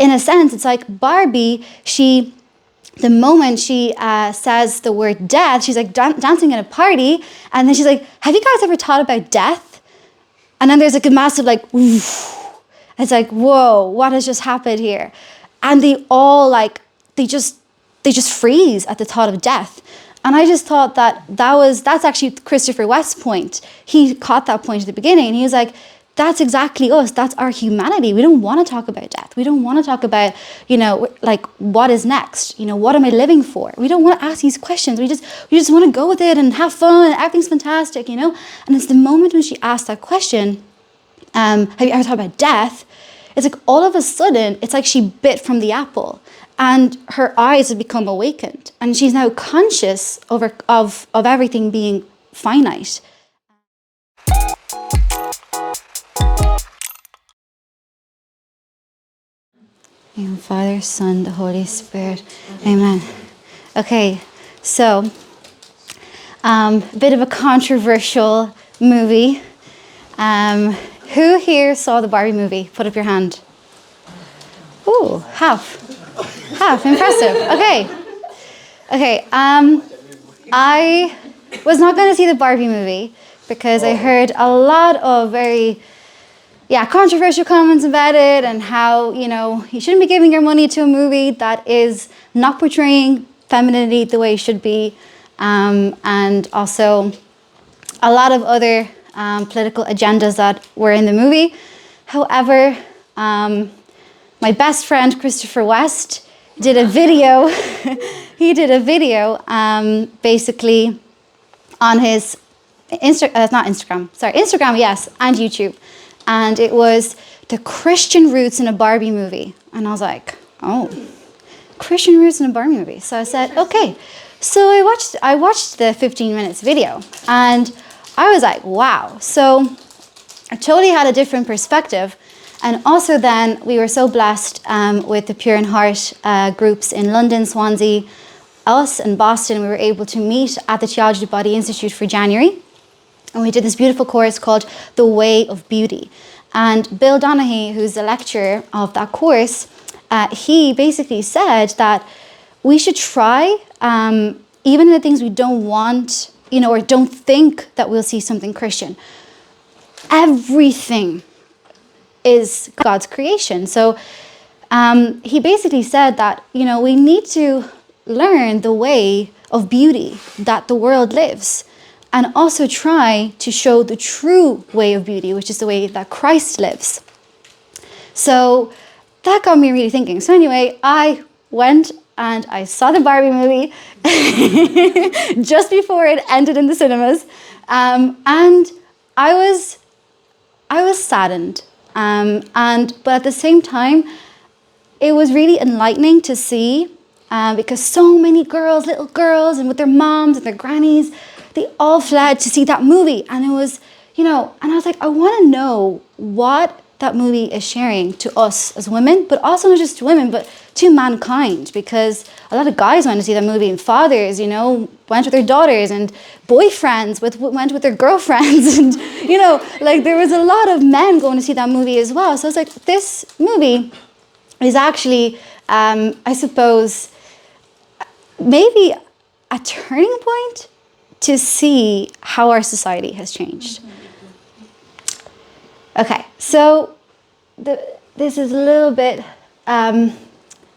in a sense, it's like Barbie, the moment she says the word death, she's like dancing at a party, and then she's like, have you guys ever thought about death? And then there's like a massive like, oof. It's like, whoa, what has just happened here? And they all like, they just freeze at the thought of death. And I just thought that's actually Christopher West's point. He caught that point at the beginning, and he was like, that's exactly us. That's our humanity. We don't want to talk about death. We don't want to talk about, like, what is next? What am I living for? We don't want to ask these questions. We just want to go with it and have fun. And everything's fantastic, And it's the moment when she asked that question, have you ever thought about death? It's like all of a sudden, it's like she bit from the apple, and her eyes have become awakened, and she's now conscious of everything being finite. In Father, Son, the Holy Spirit. Amen. Okay, so a bit of a controversial movie. Who here saw the Barbie movie? Put up your hand. Ooh, half. Impressive. Okay. I was not going to see the Barbie movie because I heard a lot of very controversial comments about it, and how, you shouldn't be giving your money to a movie that is not portraying femininity the way it should be, and also a lot of other political agendas that were in the movie. However, my best friend Christopher West did a video. He did a video basically on his Instagram, yes, and YouTube. And it was the Christian roots in a Barbie movie. And I was like, oh, Christian roots in a Barbie movie. So I said, okay. So I watched the 15 minutes video, and I was like, wow. So I totally had a different perspective. And also then we were so blessed with the Pure in Heart groups in London, Swansea, us and Boston. We were able to meet at the Theology of the Body Institute for January. And we did this beautiful course called The Way of Beauty. And Bill Donaghy, who's the lecturer of that course, he basically said that we should try, even in the things we don't want, or don't think that we'll see something Christian. Everything is God's creation. So he basically said that, we need to learn the way of beauty that the world lives, and also try to show the true way of beauty, which is the way that Christ lives. So that got me really thinking. So anyway, I went and I saw the Barbie movie just before it ended in the cinemas. And I was saddened. But at the same time, it was really enlightening to see, because so many girls, little girls, and with their moms and their grannies, they all fled to see that movie. And it was, and I was like, I want to know what that movie is sharing to us as women, but also not just to women, but to mankind. Because a lot of guys went to see that movie, and fathers, went with their daughters, and boyfriends went with their girlfriends. And, like there was a lot of men going to see that movie as well. So it's like, this movie is actually, I suppose, maybe a turning point to see how our society has changed. Okay, so this is a little bit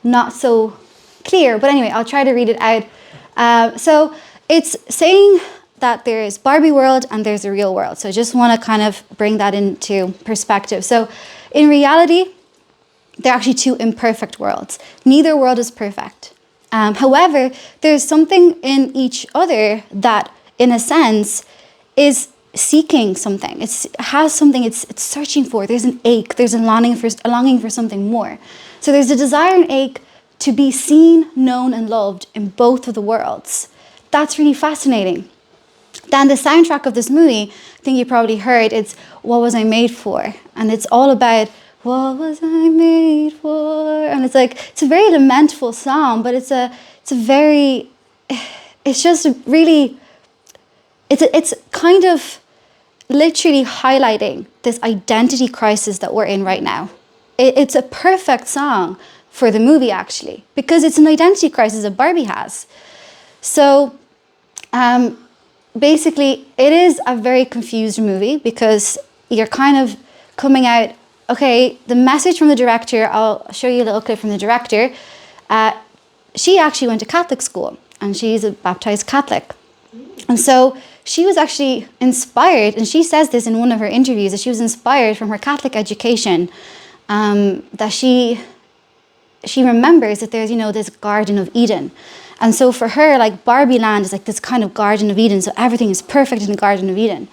not so clear, but anyway, I'll try to read it out. So it's saying that there is Barbie world and there's a real world. So I just want to kind of bring that into perspective. So in reality, they're actually two imperfect worlds. Neither world is perfect. However, there's something in each other that, in a sense, is seeking something. It has something it's searching for. There's an ache. There's a longing for something more. So there's a desire and ache to be seen, known, and loved in both of the worlds. That's really fascinating. Then the soundtrack of this movie, I think you probably heard, it's "What Was I Made For?" And it's all about what was I made for? And it's a very lamentful song, but it's kind of literally highlighting this identity crisis that we're in right now. it's a perfect song for the movie, actually, because it's an identity crisis that Barbie has. So basically, it is a very confused movie because you're kind of coming out, okay, the message from the director, I'll show you a little clip from the director. She actually went to Catholic school and she's a baptized Catholic. And so she was actually inspired, and she says this in one of her interviews, that she was inspired from her Catholic education, that she remembers that there's, this Garden of Eden. And so for her, like, Barbie Land is like this kind of Garden of Eden, so everything is perfect in the Garden of Eden.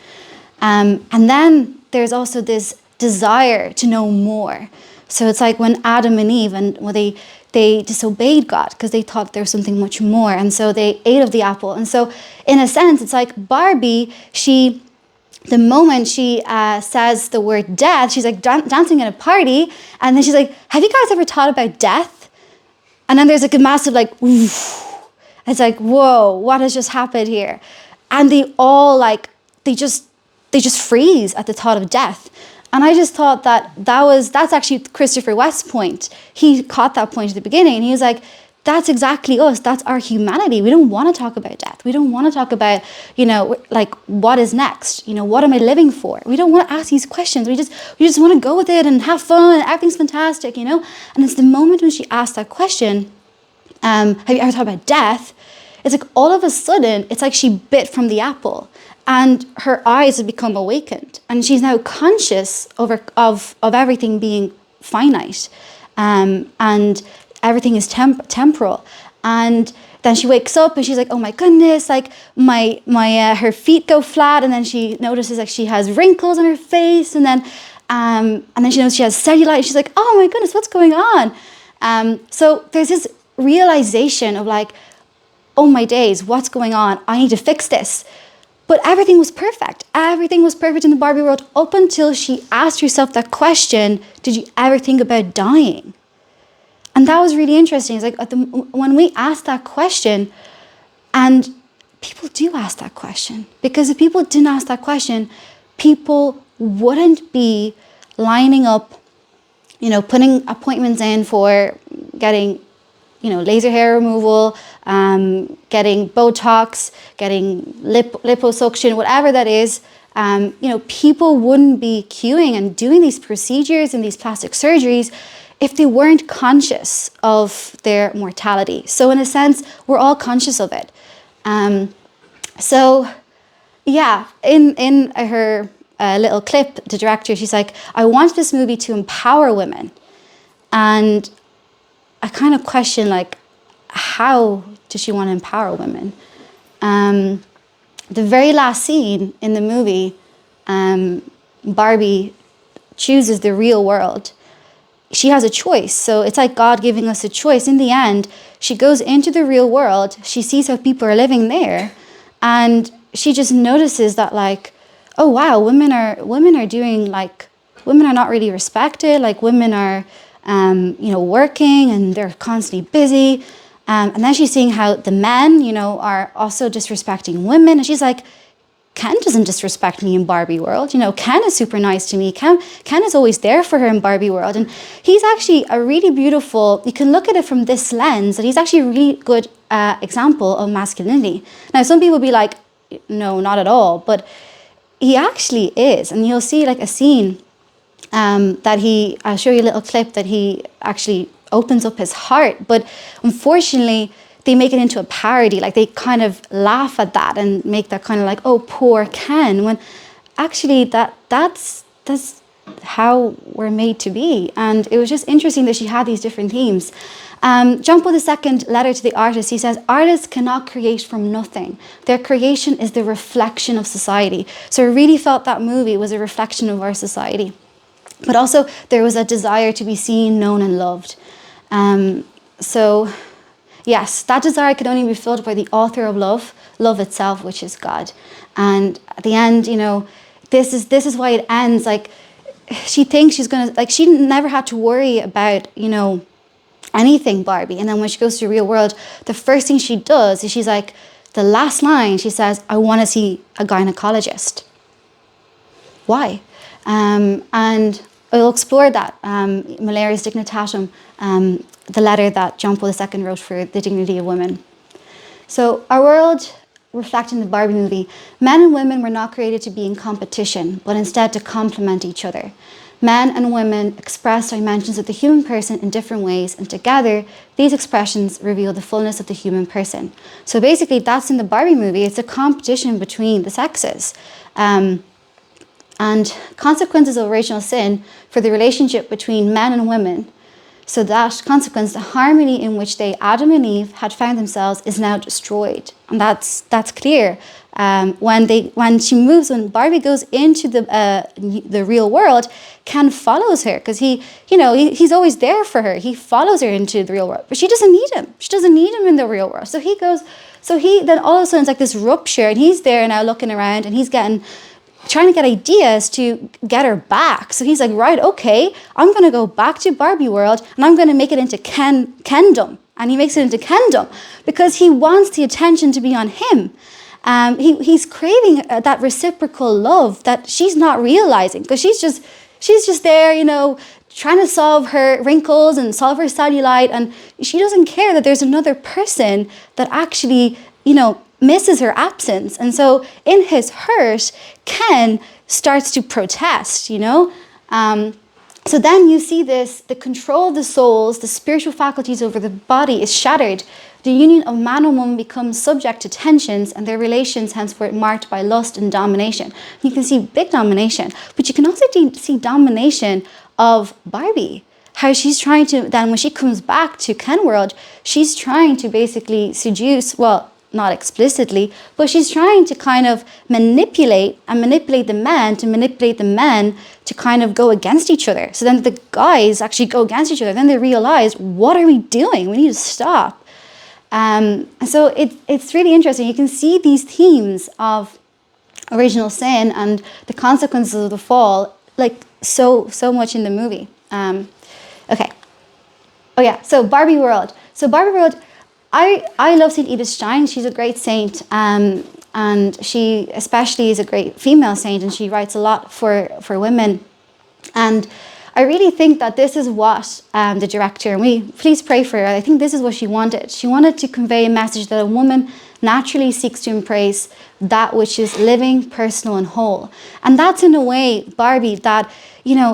And then there's also this desire to know more. So it's like when Adam and Eve, and when they disobeyed God because they thought there was something much more, and so they ate of the apple. And so in a sense, it's like Barbie, the moment she says the word death, she's like dancing at a party, and then she's like, have you guys ever thought about death? And then there's like a massive like, oof. It's like, whoa, what has just happened here? And they all like, they just freeze at the thought of death. And I just thought that's actually Christopher West's point. He caught that point at the beginning, and he was like, that's exactly us. That's our humanity. We don't want to talk about death. We don't want to talk about, like, what is next? What am I living for? We don't want to ask these questions. We just want to go with it and have fun, and everything's fantastic, And it's the moment when she asked that question, have you ever thought about death? It's like all of a sudden, it's like she bit from the apple, and her eyes have become awakened, and she's now conscious of everything being finite, and everything is temporal. And then she wakes up and she's like, oh my goodness, like her feet go flat, and then she notices like she has wrinkles on her face, and then she knows she has cellulite. She's like, oh my goodness, what's going on? So there's this realization of like, oh my days, what's going on? I need to fix this. But everything was perfect. Everything was perfect in the Barbie world up until she asked herself that question, did you ever think about dying? And that was really interesting. It's like when we ask that question, and people do ask that question, because if people didn't ask that question, people wouldn't be lining up, putting appointments in for getting, laser hair removal, getting Botox, getting liposuction, whatever that is. People wouldn't be queuing and doing these procedures and these plastic surgeries if they weren't conscious of their mortality. So in a sense, we're all conscious of it. So yeah, in her little clip, the director, she's like, I want this movie to empower women. And I kind of question, like, how does she want to empower women? The very last scene in the movie, Barbie chooses the real world. She has a choice. So it's like God giving us a choice. In the end, she goes into the real world. She sees how people are living there. And she just notices that, like, oh, wow, women are doing, like, women are not really respected. Like, women are, working, and they're constantly busy. And then she's seeing how the men, are also disrespecting women. And she's like, Ken doesn't disrespect me in Barbie world. Ken is super nice to me. Ken is always there for her in Barbie world. And he's actually a really beautiful, you can look at it from this lens, that he's actually a really good example of masculinity. Now, some people be like, no, not at all. But he actually is. And you'll see like a scene that I'll show you a little clip that he actually opens up his heart. But unfortunately, they make it into a parody. Like, they kind of laugh at that and make that kind of like, oh, poor Ken, when actually that's how we're made to be. And it was just interesting that she had these different themes. John Paul II letter to the artist, he says, artists cannot create from nothing. Their creation is the reflection of society. So I really felt that movie was a reflection of our society. But also there was a desire to be seen, known, and loved. So yes, that desire could only be filled by the author of love itself, which is God. And at the end, this is why it ends. Like, she thinks she's gonna, like, she never had to worry about, anything Barbie. And then when she goes to the real world, the first thing she does is she's like, the last line, she says, I want to see a gynecologist. Why? And I'll explore that, Malaria's Dignitatum, the letter that John Paul II wrote for the dignity of women. So our world, reflecting the Barbie movie, men and women were not created to be in competition, but instead to complement each other. Men and women express dimensions of the human person in different ways, and together, these expressions reveal the fullness of the human person. So basically, that's in the Barbie movie. It's a competition between the sexes. And consequences of original sin for the relationship between men and women. So that consequence, the harmony in which Adam and Eve, had found themselves is now destroyed. And that's clear. When Barbie goes into the real world, Ken follows her because he's always there for her. He follows her into the real world, but she doesn't need him. She doesn't need him in the real world. So then all of a sudden it's like this rupture, and he's there now looking around, and he's trying to get ideas to get her back. So he's like, right, okay, I'm going to go back to Barbie world, and I'm going to make it into Kendom. And he makes it into Kendom because he wants the attention to be on him. He's craving that reciprocal love that she's not realizing, because she's just there, trying to solve her wrinkles and solve her cellulite, and she doesn't care that there's another person that actually, misses her absence. And so in his hurt, Ken starts to protest, So then you see the control of the souls, the spiritual faculties over the body is shattered. The union of man and woman becomes subject to tensions, and their relations henceforth marked by lust and domination. You can see big domination, but you can also see domination of Barbie. How she's trying to, then when she comes back to Ken world, she's trying to basically seduce, well, not explicitly, but she's trying to kind of manipulate the men to kind of go against each other. So then the guys actually go against each other. Then they realize, what are we doing? We need to stop. And so it's really interesting. You can see these themes of original sin and the consequences of the fall, like so much in the movie. Okay. Oh yeah, so Barbie World. I love St. Edith Stein. She's a great saint, and she especially is a great female saint, and she writes a lot for women. And I really think that this is what the director, and please pray for her, I think this is what she wanted. She wanted to convey a message that a woman naturally seeks to embrace that which is living, personal, and whole. And that's in a way, Barbie, that,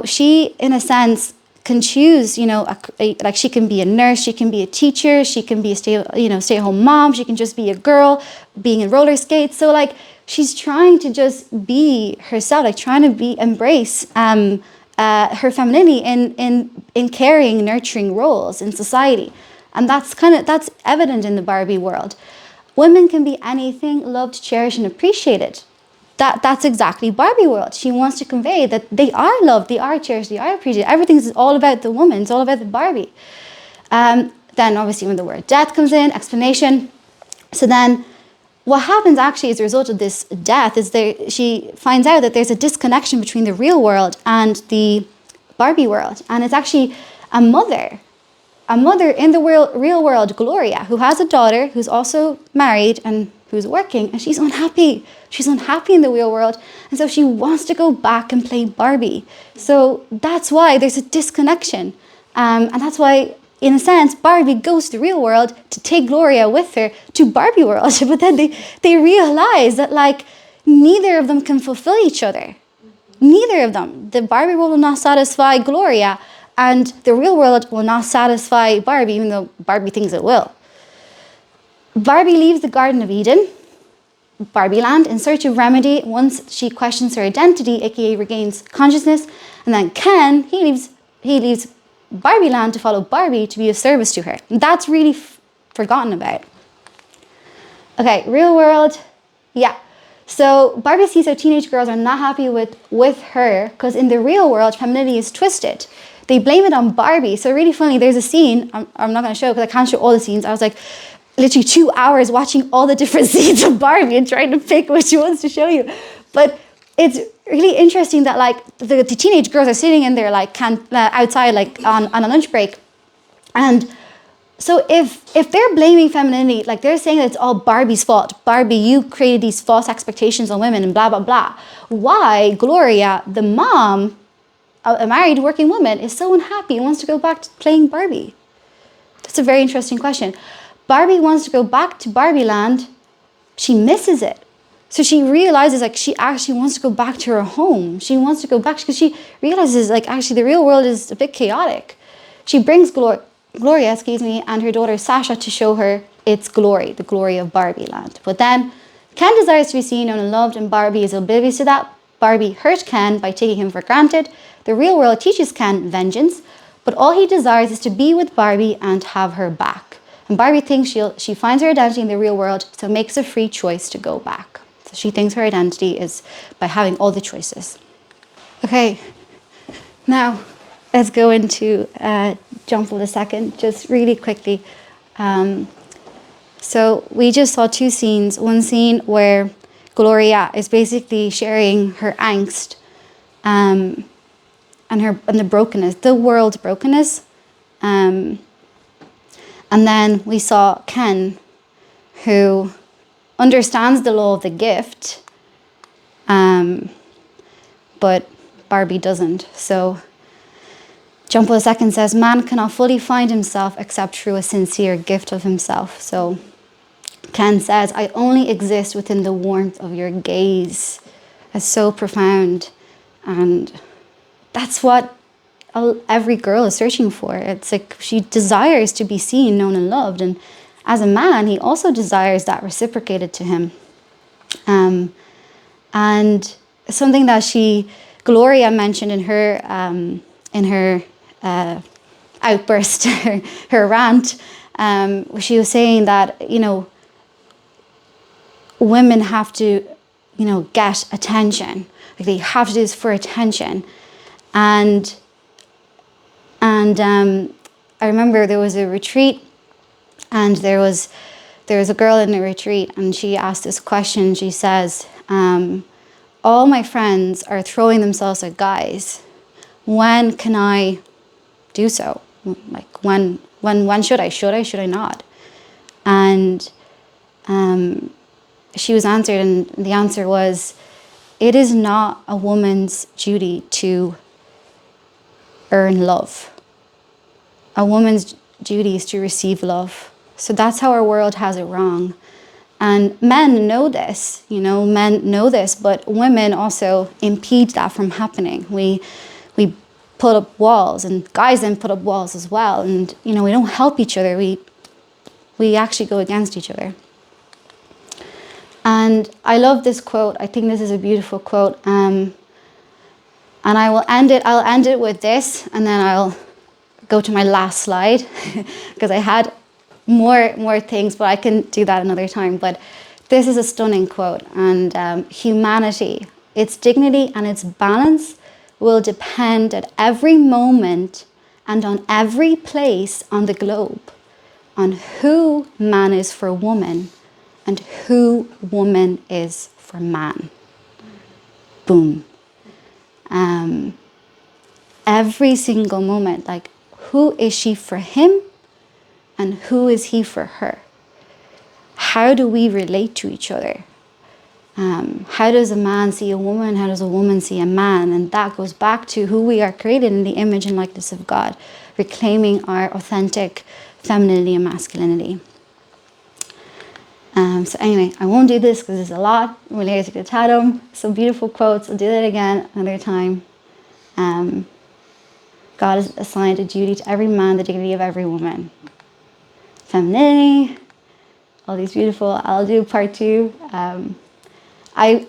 she, in a sense, can choose, like she can be a nurse, she can be a teacher, she can be a stay-at-home mom, she can just be a girl being in roller skates. So like she's trying to just be herself, like trying to embrace her femininity in carrying, nurturing roles in society. And that's evident in the Barbie world. Women can be anything, loved, cherished, and appreciated. That's exactly Barbie world. She wants to convey that they are loved, they are cherished, they are appreciated. Everything's all about the woman. It's all about the Barbie. Then obviously when the word death comes in, explanation. So then what happens actually as a result of this death is she finds out that there's a disconnection between the real world and the Barbie world. And it's actually a mother in the real world, Gloria, who has a daughter who's also married and who's working, and she's unhappy. She's unhappy in the real world, and so she wants to go back and play Barbie. So that's why there's a disconnection. And that's why, in a sense, Barbie goes to the real world to take Gloria with her to Barbie world. But then they realize that, like, neither of them can fulfill each other. Neither of them. The Barbie world will not satisfy Gloria, and the real world will not satisfy Barbie, even though Barbie thinks it will. Barbie leaves the Garden of Eden, Barbie land, in search of remedy once she questions her identity, aka regains consciousness. And then Ken, he leaves Barbie land to follow Barbie to be of service to her. And that's really forgotten about. Okay, real world, yeah. So Barbie sees how teenage girls are not happy with her because in the real world, femininity is twisted. They blame it on Barbie. So really funny, there's a scene, I'm not going to show because I can't show all the scenes. I was like, literally 2 hours watching all the different scenes of Barbie and trying to pick which ones to show you. But it's really interesting that like the teenage girls are sitting in there like outside like on a lunch break. And so if they're blaming femininity, like they're saying that it's all Barbie's fault. Barbie, you created these false expectations on women and blah, blah, blah. Why Gloria, the mom, a married working woman is so unhappy and wants to go back to playing Barbie? That's a very interesting question. Barbie wants to go back to Barbie land. She misses it. So she realizes like she actually wants to go back to her home. She wants to go back because she realizes like actually the real world is a bit chaotic. She brings Gloria, and her daughter Sasha to show her its glory, the glory of Barbie land. But then Ken desires to be seen, known and loved, and Barbie is oblivious to that. Barbie hurt Ken by taking him for granted. The real world teaches Ken vengeance, but all he desires is to be with Barbie and have her back. And Barbie thinks she finds her identity in the real world, so makes a free choice to go back. So she thinks her identity is by having all the choices. Okay, now let's go into John Paul II, just really quickly. So we just saw two scenes. One scene where Gloria is basically sharing her angst and the brokenness, the world's brokenness. And then we saw Ken, who understands the law of the gift, but Barbie doesn't. So John Paul II says, man cannot fully find himself except through a sincere gift of himself. So Ken says, I only exist within the warmth of your gaze. That's so profound. And that's what every girl is searching for. It's like she desires to be seen, known, and loved. And as a man, he also desires that reciprocated to him. And something that Gloria mentioned in her outburst, her rant, she was saying that, women have to, get attention. Like they have to do this for attention. And I remember there was a retreat, and there was a girl in the retreat, and she asked this question. She says, all my friends are throwing themselves at guys. When can I do so? Like when should I not? And she was answered, and the answer was, it is not a woman's duty to earn love. A woman's duty is to receive love. So that's how our world has it wrong. And men know this, but women also impede that from happening. We put up walls, and guys then put up walls as well. And, we don't help each other. We actually go against each other. And I love this quote. I think this is a beautiful quote. And I'll end it with this, and then I'll go to my last slide because I had more things, but I can do that another time. But this is a stunning quote. And humanity, its dignity and its balance will depend at every moment and on every place on the globe on who man is for woman and who woman is for man. Boom. Every single moment, like, who is she for him and who is he for her? How do we relate to each other? How does a man see a woman? How does a woman see a man? And that goes back to who we are created in the image and likeness of God, reclaiming our authentic femininity and masculinity. So anyway, I won't do this because there's a lot related to the Tatum. Some beautiful quotes. I'll do that again another time. God has assigned a duty to every man, the dignity of every woman. Femininity, all these beautiful. I'll do part 2.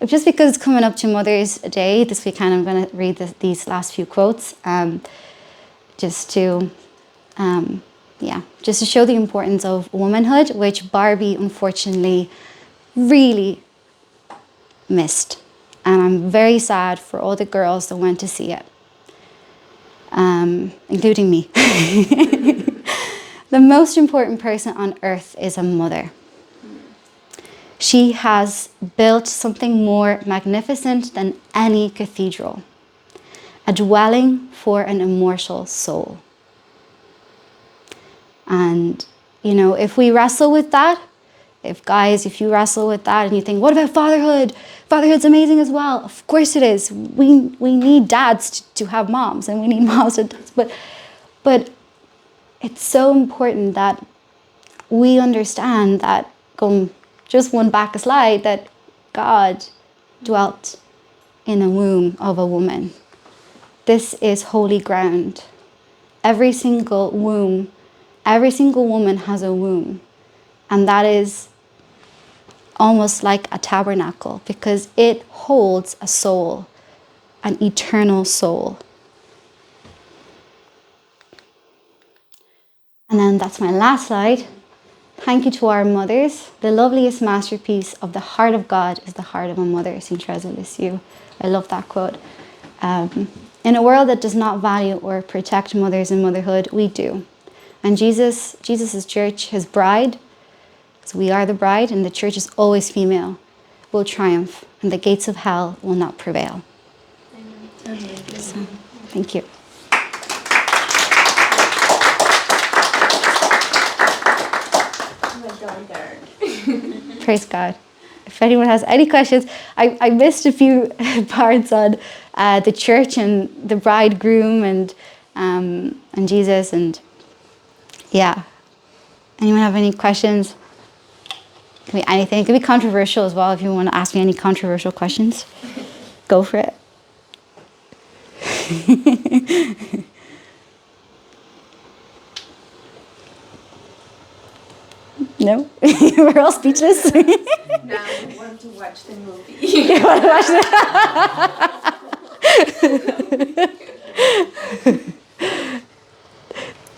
Just because it's coming up to Mother's Day this weekend, I'm going to read these last few quotes, just to show the importance of womanhood, which Barbie unfortunately really missed. And I'm very sad for all the girls that went to see it, including me. The most important person on earth is a mother. She has built something more magnificent than any cathedral, a dwelling for an immortal soul. And, if we wrestle with that, If you wrestle with that and you think, what about fatherhood? Fatherhood's amazing as well. Of course it is. We need dads to have moms, and we need moms to dads. But it's so important that we understand that, going just one back a slide, that God dwelt in a womb of a woman. This is holy ground. Every single woman has a womb. And that is almost like a tabernacle, because it holds a soul, an eternal soul. And then that's my last slide. Thank you to our mothers. The loveliest masterpiece of the heart of God is the heart of a mother, St. Teresa of Lisieux. I love that quote. In a world that does not value or protect mothers and motherhood, we do. And Jesus' church, his bride, so we are the bride, and the church is always female, will triumph, and the gates of hell will not prevail. Amen. So, thank you. Praise God. If anyone has any questions, I missed a few parts on the church and the bridegroom and Jesus, and yeah. Anyone have any questions? It can be anything. It can be controversial as well. If you want to ask me any controversial questions, go for it. No? We're all speechless. Now we want to watch the movie. You want to watch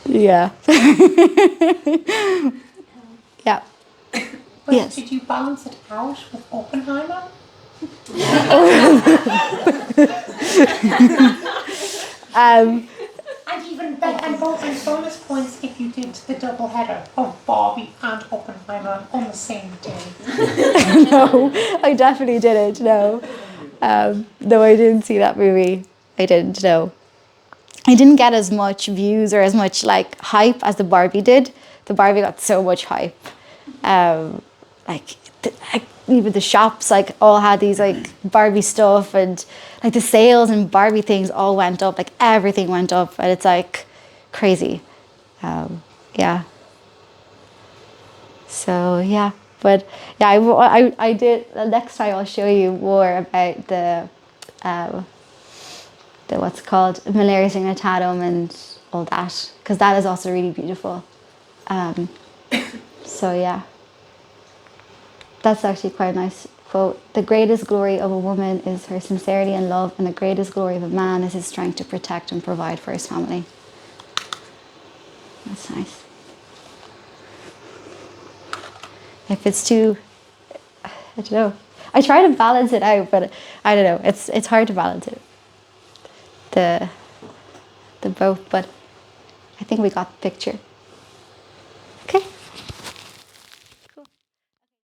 Yeah. Yeah. But Yes. did you balance it out with Oppenheimer? And even bonus points if you did the double header of Barbie and Oppenheimer on the same day. No, I definitely didn't. No. No, I didn't see that movie. I didn't. No. I didn't get as much views or as much like hype as the Barbie did. The Barbie got so much hype. Even the shops like all had these like Barbie stuff, and like the sales and Barbie things all went up. Like everything went up, and it's like crazy. Yeah. So yeah, but yeah, I did. Next time I'll show you more about the what's called Malaria signatatum and all that, because that is also really beautiful. So yeah, that's actually quite a nice quote. The greatest glory of a woman is her sincerity and love, and the greatest glory of a man is his strength to protect and provide for his family. That's nice. If it's too, I don't know. I try to balance it out, but I don't know. It's hard to balance it. The both, but I think we got the picture.